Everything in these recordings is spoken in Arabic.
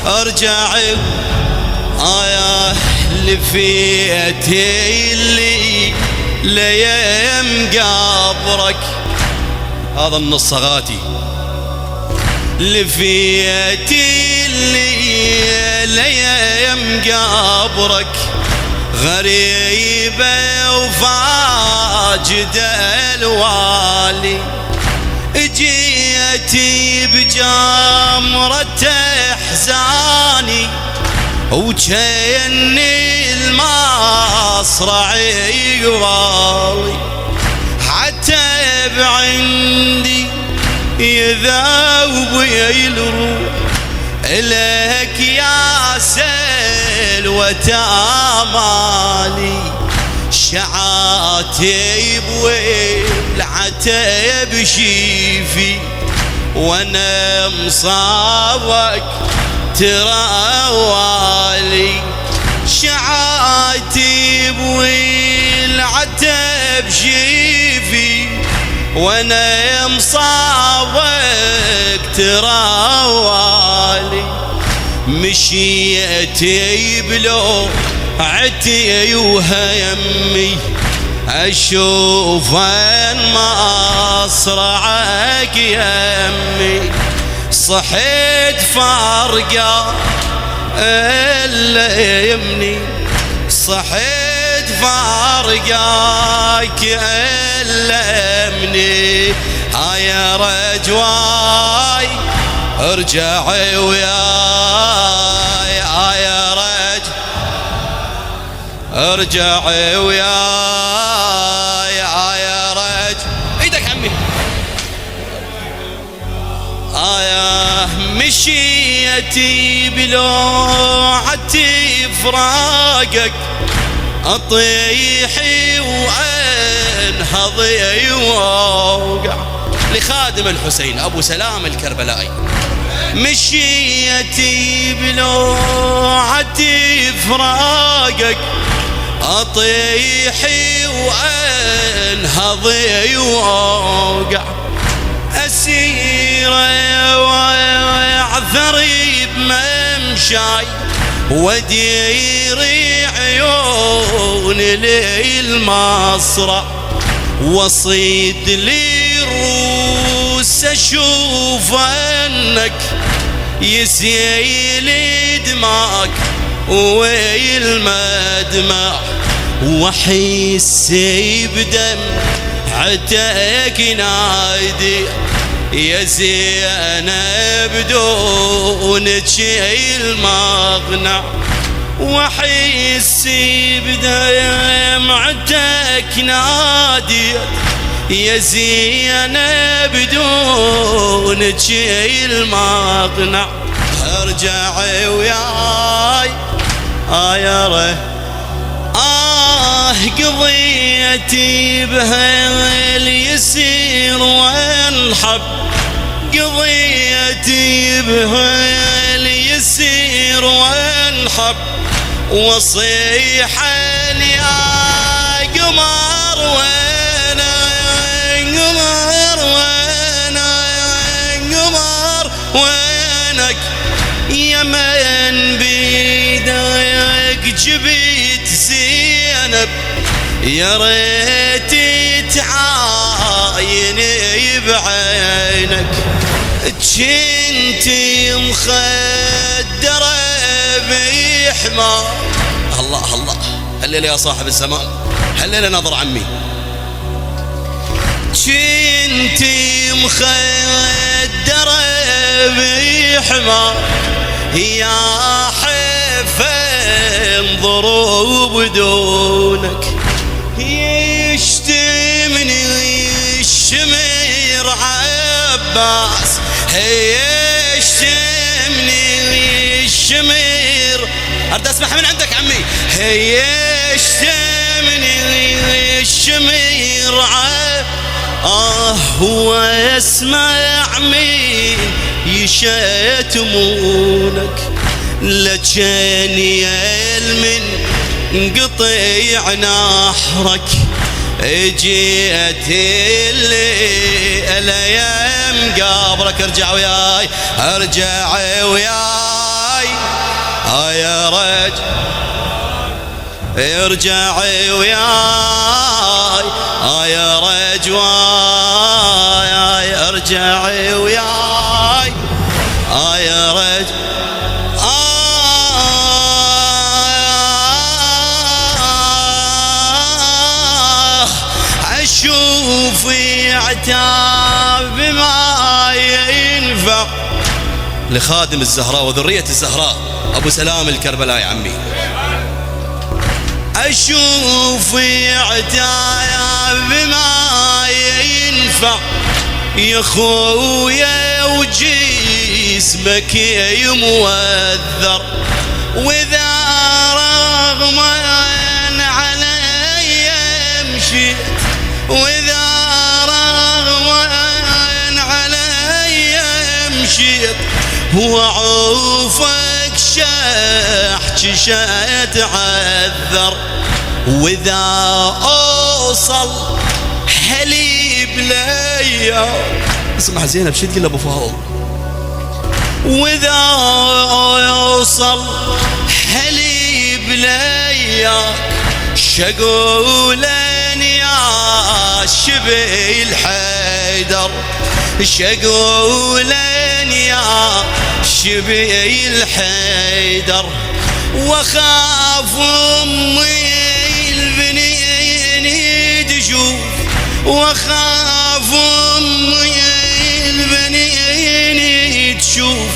ارجع لفيتي اللي ليم قبرك. هذا النص غاتي. لفيتي اللي ليم قبرك غريبة وفاجدة الوالي. جيتي بجمرة احزاني وجني المصرع يقوالي. عتب عندي يذوب الروح إليك يا سلوة آمالي. شعاتي والعتب شيفي وانا مصابك ترى والي. شعاتي والعتب شيفي وانا مصابك ترى والي. مشيتي بلو عتي وهمي اشوف مصرعك يمي. صحيت فارقة الا يمني صحيت فارقك الا يمني. يا رجواي ارجعي وياي يا رج ارجعي وياي يا رج. ايدك عمي. مشيتي بلوعتي فراقك اطيحي وانهضي ووقع. لخادم الحسين ابو سلام الكربلائي. مشيتي بلوعتي فراقك اطيحي وانهضي ووقع. اسيره وعثري بممشاي وديري عيون لي المصرع. وصيد لي روس اشوف انك يسيل دماك والمدمع. واحس بدم عتك نايدي يا زينب دونك المقنع. واحس بدمعتك نادي يا زينب دونك المقنع. ارجعي وياي يا قضيتي بهال يسير وانحب. قضيتي بهال يسير وانحب. وصيح يا قمر وانا قمر وانا قمر وينك. يا من بيدك جبيت زينب يا ريت تعايني بعينك. جنتي مخدرة بحمار. الله الله هلل يا صاحب الزمان هلل نظر عمي. جنتي مخدرة بحمار يا حفن ضروب دونك. يشتمني الشمير عباس يشتمني الشمير. أريد أسمعها من عندك عمي. يشتمني الشمير هو يسمع مين يشتمونك. لجن يلمن قطيع نحرك. جيت الايام قبرك. ارجع وياي ارجع وياي يا رجل ارجعي وياي يا رجواي ارجعي وياي يا رجل اشوف عتاب ما ينفع. لخادم الزهراء وذرية الزهراء أبو سلام الكربلائي عمي. أشوف عتاب ما ينفع يا خويا وجسمك يموذر، وإذا رغم علي مشيت، وإذا رغم علي مشيت وعوفك شحت اتعذر، واذا اوصل حليب ليا اسمع زينب شو تقول ابو فاضل، واذا اوصل حليب ليا شقولن يا شبيل حيدر، شقولن يا شبيل حيدر، وخاف امي البنين تشوف، وخاف امي البنين تشوف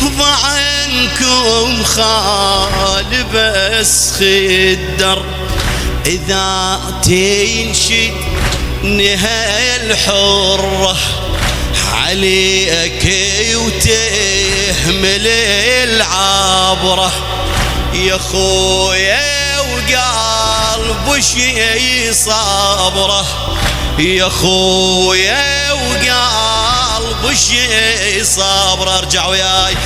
ضعنكم خال بس خدر، اذا تنشد نهاية الحرة عليك وتهمل العبرة يا خويا وقلب شي صبره، يا خويا وقلب شي صبره. ارجع وياي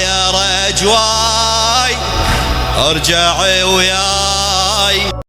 يا رجواي ارجع وياي.